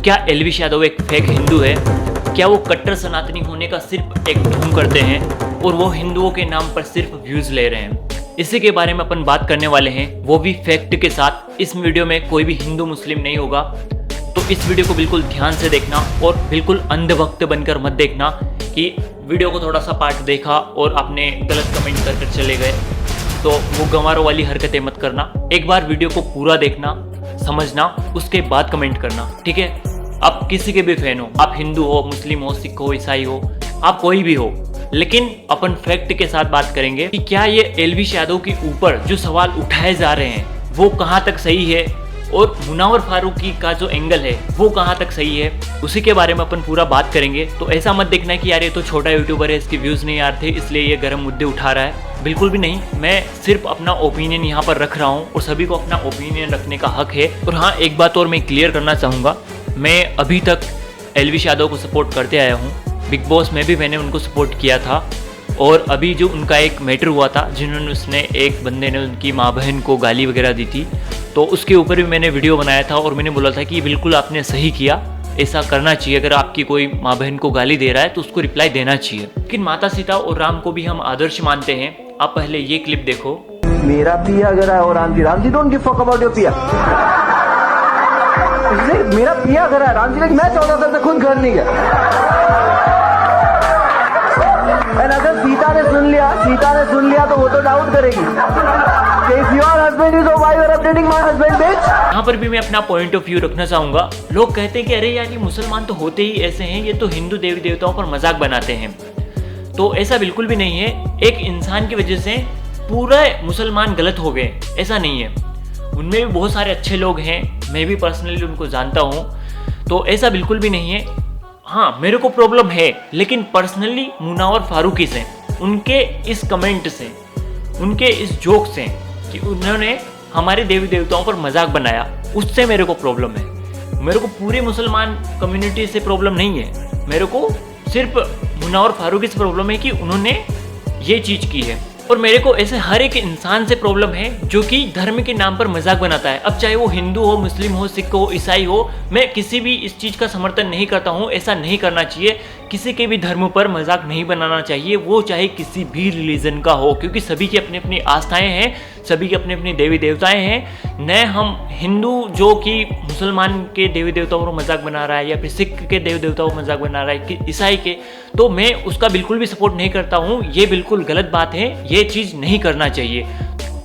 क्या एल्विश यादव एक फेक हिंदू है? क्या वो कट्टर सनातनी होने का सिर्फ एक ढोंग करते हैं और वो हिंदुओं के नाम पर सिर्फ व्यूज ले रहे हैं? इसी के बारे में अपन बात करने वाले हैं, वो भी फैक्ट के साथ। इस वीडियो में कोई भी हिंदू मुस्लिम नहीं होगा, तो इस वीडियो को बिल्कुल ध्यान से देखना और बिल्कुल अंधभक्त बनकर मत देखना कि वीडियो को थोड़ा सा पार्ट देखा और आपने गलत कमेंट कर चले गए, तो वो गंवारों वाली हरकतें मत करना। एक बार वीडियो को पूरा देखना, समझना, उसके बाद कमेंट करना, ठीक है? आप किसी के भी फैन हो, आप हिंदू हो, मुस्लिम हो, सिख हो, ईसाई हो, आप कोई भी हो, लेकिन अपन फैक्ट के साथ बात करेंगे कि क्या ये एल्विश यादव के ऊपर जो सवाल उठाए जा रहे हैं वो कहाँ तक सही है और मुनावर फारूकी का जो एंगल है वो कहाँ तक सही है, उसी के बारे में अपन पूरा बात करेंगे। तो ऐसा मत देखना कि यार ये तो छोटा यूट्यूबर है, इसके व्यूज़ नहीं आ रहे थे इसलिए ये गर्म मुद्दे उठा रहा है। बिल्कुल भी नहीं, मैं सिर्फ अपना ओपिनियन यहाँ पर रख रहा हूँ और सभी को अपना ओपिनियन रखने का हक है। और हाँ, एक बात और मैं क्लियर करना चाहूँगा, मैं अभी तक एल्विश यादव को सपोर्ट करते आया हूँ। बिग बॉस में भी मैंने उनको सपोर्ट किया था और अभी जो उनका एक मैटर हुआ था जिन्होंने उसने एक बंदे ने उनकी माँ बहन को गाली वगैरह दी थी, तो उसके ऊपर भी मैंने वीडियो बनाया था और मैंने बोला था कि बिल्कुल आपने सही किया, ऐसा करना चाहिए। अगर आपकी कोई माँ बहन को गाली दे रहा है तो उसको रिप्लाई देना चाहिए। लेकिन माता सीता और राम को भी हम आदर्श मानते हैं। आप पहले ये क्लिप देखो। मेरा पिया अगर है और Ram ji don't give fuck about your पिया। मेरा पिया घर है, राम जी मैं 14 साल से खुद घर नहीं गया। अगर सीता ने सुन लिया तो वो तो डाउट करेगी। If your husband is, why you are updating my husband, bitch? यहाँ पर भी मैं अपना पॉइंट ऑफ व्यू रखना चाहूंगा। लोग कहते हैं कि अरे यार ये मुसलमान तो होते ही ऐसे हैं, ये तो हिंदू देवी देवताओं पर मजाक बनाते हैं। तो ऐसा बिल्कुल भी नहीं है। एक इंसान की वजह से पूरा मुसलमान गलत हो गए, ऐसा नहीं है। उनमें भी बहुत सारे अच्छे लोग हैं, मैं भी पर्सनली उनको जानता हूँ, तो ऐसा बिल्कुल भी नहीं है। हाँ, मेरे को प्रॉब्लम है, लेकिन पर्सनली मुनावर फारूकी से, उनके इस कमेंट से, उनके इस जोक से कि उन्होंने हमारे देवी देवताओं पर मजाक बनाया, उससे मेरे को प्रॉब्लम है। मेरे को पूरे मुसलमान कम्युनिटी से प्रॉब्लम नहीं है, मेरे को सिर्फ मुनावर फारूकी से प्रॉब्लम है कि उन्होंने ये चीज़ की है। और मेरे को ऐसे हर एक इंसान से प्रॉब्लम है जो कि धर्म के नाम पर मजाक बनाता है। अब चाहे वो हिंदू हो, मुस्लिम हो, सिख हो, ईसाई हो, मैं किसी भी इस चीज़ का समर्थन नहीं करता हूँ। ऐसा नहीं करना चाहिए, किसी के भी धर्म पर मजाक नहीं बनाना चाहिए, वो चाहे किसी भी रिलीजन का हो, क्योंकि सभी की अपनी अपनी आस्थाएं हैं, सभी के अपने अपने देवी देवताएं हैं। न हम हिंदू जो कि मुसलमान के देवी देवताओं पर मजाक बना रहा है या फिर सिख के देवी देवताओं पर मजाक बना रहा है कि ईसाई के, तो मैं उसका बिल्कुल भी सपोर्ट नहीं करता हूँ। ये बिल्कुल गलत बात है, ये चीज़ नहीं करना चाहिए,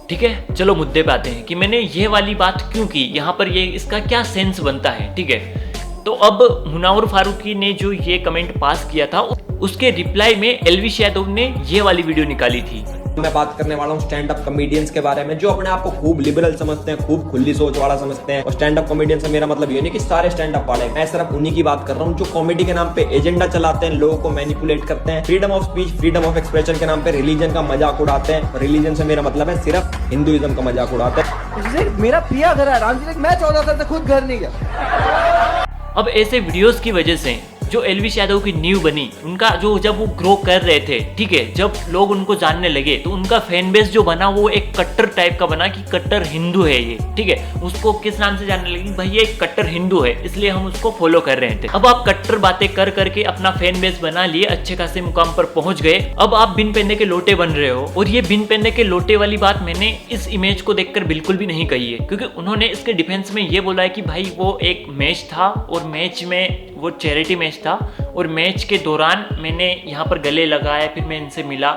ठीक है? चलो मुद्दे पे आते हैं कि मैंने ये वाली बात क्यों की, यहाँ पर ये इसका क्या सेंस बनता है, ठीक है? तो अब मुनावर फारूकी ने जो ये कमेंट पास किया था, उसके रिप्लाई में एल्विश यादव ने ये वाली वीडियो निकाली थी। मैं बात करने वाला हूँ स्टैंड अप कॉमेडियंस के बारे में, जो अपने आप को खूब लिबरल समझते हैं, खूब खुली सोच वाला समझते हैं। और स्टैंड अप कॉमेडियन से मेरा मतलब ये नहीं कि सारे स्टैंड अप वाले, मैं सिर्फ उन्हीं की बात कर रहा हूँ जो कॉमेडी के नाम पे एजेंडा चलाते हैं, लोगों को मैनिपुलेट करते हैं, freedom of speech, freedom of expression के नाम पे रिलीजन का मजाक उड़ाते हैं। रिलीजन से मेरा मतलब है सिर्फ हिंदुइज्म का मजाक उड़ाते हैं। मेरा पिया घर है, राम जी मैं 14 साल से खुद घर नहीं गया। अब ऐसे वीडियोस की वजह से जो एल्विश यादव की नींव बनी, उनका जो जब वो ग्रो कर रहे थे, ठीक है, जब लोग उनको जानने लगे तो उनका फैन बेस जो बना वो एक कट्टर टाइप का बना कि कट्टर हिंदू है ये, ठीक है? उसको किस नाम से जानने लगे? भाई ये एक कट्टर हिंदू है, इसलिए हम उसको फॉलो कर रहे थे। अब आप कट्टर बातें कर करके अपना फैन बेस बना लिए, अच्छे खासे मुकाम पर पहुंच गए। अब आप बिन पहनने के लोटे बन रहे हो। और ये बिन पहनने के लोटे वाली बात मैंने इस इमेज को देखकर बिल्कुल भी नहीं कही है, क्योंकि उन्होंने इसके डिफेंस में ये बोला है कि भाई वो एक मैच था और मैच में वो चैरिटी मैच था और मैच के दौरान मैंने यहाँ पर गले लगाया, फिर मैं इनसे मिला।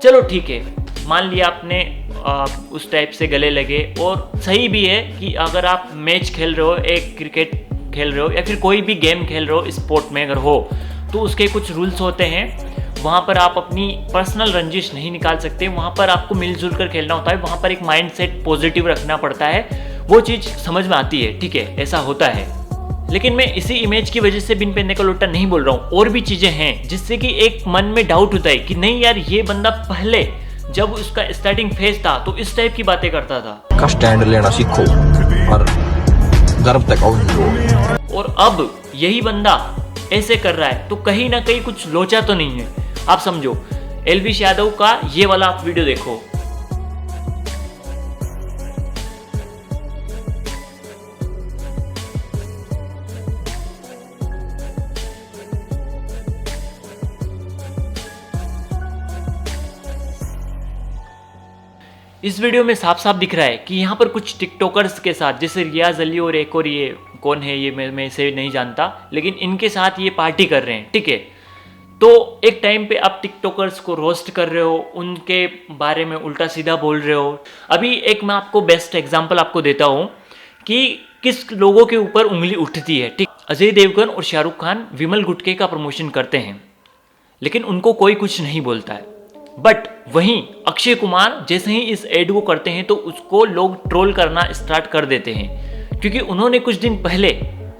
चलो ठीक है, मान लिया आपने उस टाइप से गले लगे, और सही भी है कि अगर आप मैच खेल रहे हो, एक क्रिकेट खेल रहे हो या फिर कोई भी गेम खेल रहे हो, स्पोर्ट में अगर हो, तो उसके कुछ रूल्स होते हैं। वहाँ पर आप अपनी पर्सनल रंजिश नहीं निकाल सकते, वहाँ पर आपको मिलजुल कर खेलना होता है, वहाँ पर एक माइंड सेट पॉजिटिव रखना पड़ता है। वो चीज़ समझ में आती है, ठीक है, ऐसा होता है। लेकिन मैं इसी इमेज की वजह से बिन पहनने का लोटा नहीं बोल रहा हूँ, और भी चीज़ें हैं जिससे कि एक मन में डाउट होता है कि नहीं यार ये बंदा पहले जब उसका स्टार्टिंग फेज था तो इस टाइप की बातें करता था। का स्टैंड लेना सीखो और गर्व तक आओ। और अब यही बंदा ऐसे कर रहा है, तो कहीं ना कहीं कुछ लोचा तो नहीं है। आप समझो, एल्विश यादव का ये वाला आप वीडियो देखो। इस वीडियो में साफ साफ दिख रहा है कि यहाँ पर कुछ टिकटॉकर्स के साथ, जैसे रियाज अली और एक और ये कौन है, ये मैं इसे नहीं जानता, लेकिन इनके साथ ये पार्टी कर रहे हैं, ठीक है। तो एक टाइम पे आप टिकटॉकर्स को रोस्ट कर रहे हो, उनके बारे में उल्टा सीधा बोल रहे हो। अभी एक मैं आपको बेस्ट एग्जांपल आपको देता हूँ कि किस लोगों के ऊपर उंगली उठती है, ठीक। अजय देवगन और शाहरुख खान विमल गुटके का प्रमोशन करते हैं, लेकिन उनको कोई कुछ नहीं बोलता है। बट वहीं अक्षय कुमार जैसे ही इस एड को करते हैं तो उसको लोग ट्रोल करना स्टार्ट कर देते हैं, क्योंकि उन्होंने कुछ दिन पहले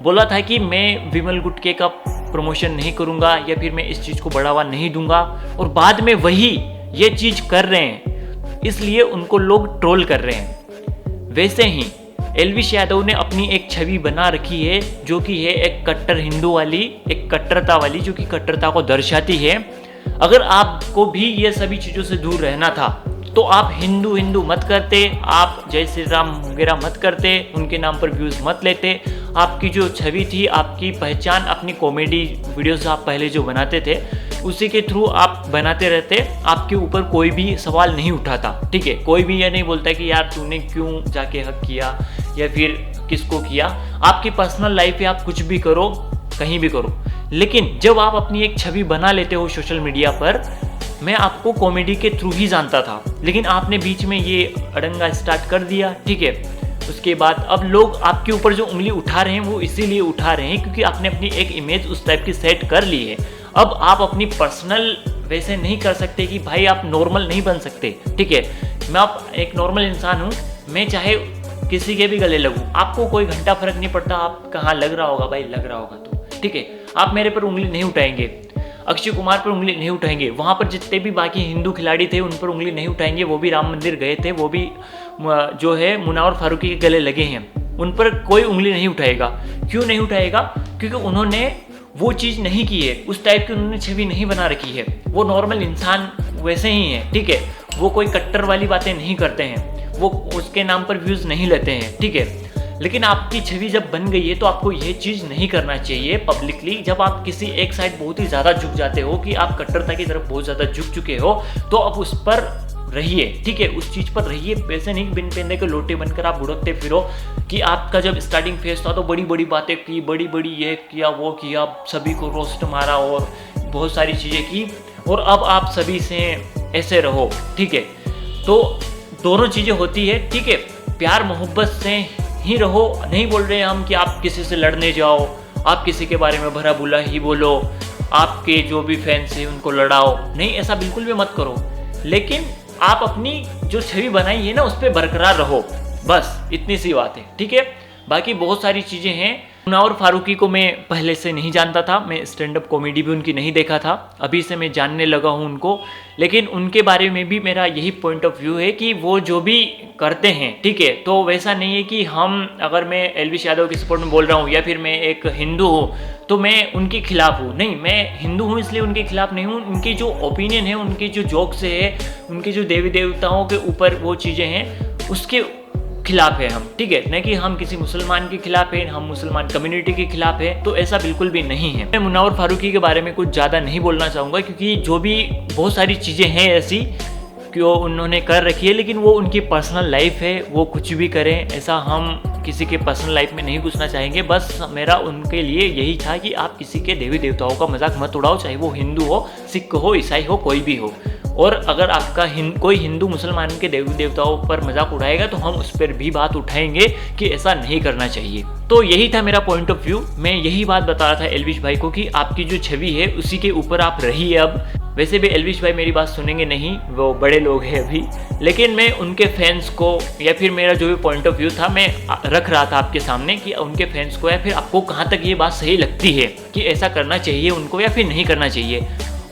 बोला था कि मैं विमल गुटके का प्रमोशन नहीं करूंगा या फिर मैं इस चीज़ को बढ़ावा नहीं दूंगा, और बाद में वही ये चीज़ कर रहे हैं, इसलिए उनको लोग ट्रोल कर रहे हैं। वैसे ही एल्विश यादव ने अपनी एक छवि बना रखी है जो कि है एक कट्टर हिंदू वाली, एक कट्टरता वाली, जो कि कट्टरता को दर्शाती है। अगर आपको भी ये सभी चीज़ों से दूर रहना था तो आप हिंदू हिंदू मत करते, आप जय श्री राम वगैरह मत करते, उनके नाम पर व्यूज़ मत लेते। आपकी जो छवि थी, आपकी पहचान अपनी कॉमेडी वीडियोस आप पहले जो बनाते थे उसी के थ्रू आप बनाते रहते, आपके ऊपर कोई भी सवाल नहीं उठाता, ठीक है। कोई भी ये नहीं बोलता कि यार तूने क्यों जाके हक किया या फिर किसको किया। आपकी पर्सनल लाइफ है, आप कुछ भी करो, कहीं भी करो, लेकिन जब आप अपनी एक छवि बना लेते हो सोशल मीडिया पर, मैं आपको कॉमेडी के थ्रू ही जानता था, लेकिन आपने बीच में ये अड़ंगा स्टार्ट कर दिया, ठीक है। उसके बाद अब लोग आपके ऊपर जो उंगली उठा रहे हैं वो इसीलिए उठा रहे हैं क्योंकि आपने अपनी एक इमेज उस टाइप की सेट कर ली है। अब आप अपनी पर्सनल वैसे नहीं कर सकते कि भाई आप नॉर्मल नहीं बन सकते, ठीक है। मैं आप एक नॉर्मल इंसान हूँ, मैं चाहे किसी के भी गले लगूँ, आपको कोई घंटा फर्क नहीं पड़ता आप कहाँ लग रहा होगा, भाई लग रहा होगा तो, ठीक है। आप मेरे पर उंगली नहीं उठाएंगे, अक्षय कुमार पर उंगली नहीं उठाएंगे, वहाँ पर जितने भी बाकी हिंदू खिलाड़ी थे उन पर उंगली नहीं उठाएंगे। वो भी राम मंदिर गए थे, वो भी जो है मुनावर फारूकी के गले लगे हैं, उन पर कोई उंगली नहीं उठाएगा। क्यों नहीं उठाएगा? क्योंकि उन्होंने वो चीज़ नहीं की है, उस टाइप की उन्होंने छवि नहीं बना रखी है। वो नॉर्मल इंसान वैसे ही है, ठीक है। वो कोई कट्टर वाली बातें नहीं करते हैं, वो उसके नाम पर व्यूज़ नहीं लेते हैं, ठीक है। लेकिन आपकी छवि जब बन गई है तो आपको ये चीज़ नहीं करना चाहिए पब्लिकली। जब आप किसी एक साइड बहुत ही ज़्यादा झुक जाते हो कि आप कट्टरता की तरफ बहुत ज़्यादा झुक चुके हो, तो अब उस पर रहिए, ठीक है, उस चीज़ पर रहिए। वैसे नहीं बिन पेंदे के लोटे बनकर आप बुड़कते फिरो कि आपका जब स्टार्टिंग फेज था तो बड़ी बड़ी बातें की, बड़ी बड़ी ये किया वो किया, सभी को रोस्ट मारा और बहुत सारी चीज़ें की, और अब आप सभी से ऐसे रहो, ठीक है। तो दोनों चीज़ें होती है, ठीक है। प्यार मोहब्बत से ही रहो, नहीं बोल रहे हम कि आप किसी से लड़ने जाओ, आप किसी के बारे में भला बुरा ही बोलो, आपके जो भी फैंस हैं उनको लड़ाओ, नहीं, ऐसा बिल्कुल भी मत करो। लेकिन आप अपनी जो छवि बनाई है ना उस पर बरकरार रहो, बस इतनी सी बात है, ठीक है। बाकी बहुत सारी चीज़ें हैं। मुनावर फारूकी को मैं पहले से नहीं जानता था, मैं स्टैंड अप कॉमेडी भी उनकी नहीं देखा था, अभी से मैं जानने लगा हूँ उनको। लेकिन उनके बारे में भी मेरा यही पॉइंट ऑफ व्यू है कि वो जो भी करते हैं, ठीक है, तो वैसा नहीं है कि हम, अगर मैं एल्विश यादव के सपोर्ट में बोल रहा हूँ या फिर मैं एक हिंदू हूँ तो मैं उनके खिलाफ हूँ, नहीं, मैं हिंदू हूँ इसलिए उनके खिलाफ नहीं हूँ। उनकी जो ओपिनियन है, उनके जो जोक्स है, उनके जो देवी देवताओं के ऊपर वो चीज़ें हैं उसके खिलाफ है हम, ठीक है। नहीं कि हम किसी मुसलमान के खिलाफ है, हम मुसलमान कम्युनिटी के खिलाफ है, तो ऐसा बिल्कुल भी नहीं है। मैं मुनावर फारूकी के बारे में कुछ ज़्यादा नहीं बोलना चाहूँगा क्योंकि जो भी बहुत सारी चीज़ें हैं ऐसी कि वो उन्होंने कर रखी है, लेकिन वो उनकी पर्सनल लाइफ है, वो कुछ भी करें, ऐसा हम किसी के पर्सनल लाइफ में नहीं घुसना चाहेंगे। बस मेरा उनके लिए यही था कि आप किसी के देवी देवताओं का मजाक मत उड़ाओ, चाहे वो हिंदू हो, सिख हो, ईसाई हो, कोई भी हो। और अगर आपका कोई हिंदू मुसलमान के देवी देवताओं पर मजाक उड़ाएगा तो हम उस पर भी बात उठाएंगे कि ऐसा नहीं करना चाहिए। तो यही था मेरा पॉइंट ऑफ व्यू। मैं यही बात बता रहा था एल्विश भाई को कि आपकी जो छवि है उसी के ऊपर आप रहिए। अब वैसे भी एल्विश भाई मेरी बात सुनेंगे नहीं, वो बड़े लोग हैं अभी, लेकिन मैं उनके फैंस को या फिर मेरा जो भी पॉइंट ऑफ व्यू था मैं रख रहा था आपके सामने कि उनके फैंस को या फिर आपको कहाँ तक ये बात सही लगती है कि ऐसा करना चाहिए उनको या फिर नहीं करना चाहिए।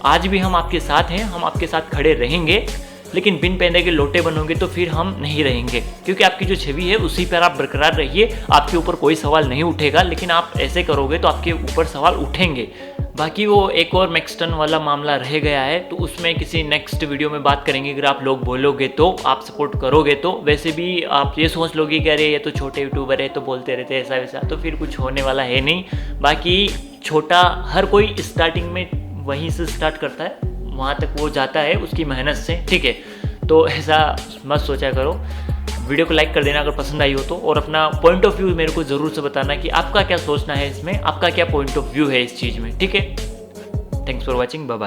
आज भी हम आपके साथ हैं, हम आपके साथ खड़े रहेंगे, लेकिन बिन पैदे के लोटे बनोगे तो फिर हम नहीं रहेंगे, क्योंकि आपकी जो छवि है उसी पर आप बरकरार रहिए। आपके ऊपर कोई सवाल नहीं उठेगा, लेकिन आप ऐसे करोगे तो आपके ऊपर सवाल उठेंगे। बाकी वो एक और मैक्सटन वाला मामला रह गया है, तो उसमें किसी नेक्स्ट वीडियो में बात करेंगे। अगर आप लोग बोलोगे तो, आप सपोर्ट करोगे तो। वैसे भी आप ये सोच लोगे कि अरे ये तो छोटे यूट्यूबर है तो बोलते रहते हैं ऐसा वैसा, तो फिर कुछ होने वाला है नहीं। बाकी छोटा हर कोई स्टार्टिंग में वहीं से स्टार्ट करता है, वहाँ तक वो जाता है उसकी मेहनत से, ठीक है। तो ऐसा मत सोचा करो। वीडियो को लाइक कर देना अगर पसंद आई हो तो, और अपना पॉइंट ऑफ व्यू मेरे को ज़रूर से बताना कि आपका क्या सोचना है इसमें, आपका क्या पॉइंट ऑफ व्यू है इस चीज़ में, ठीक है। Thanks for watching, bye bye.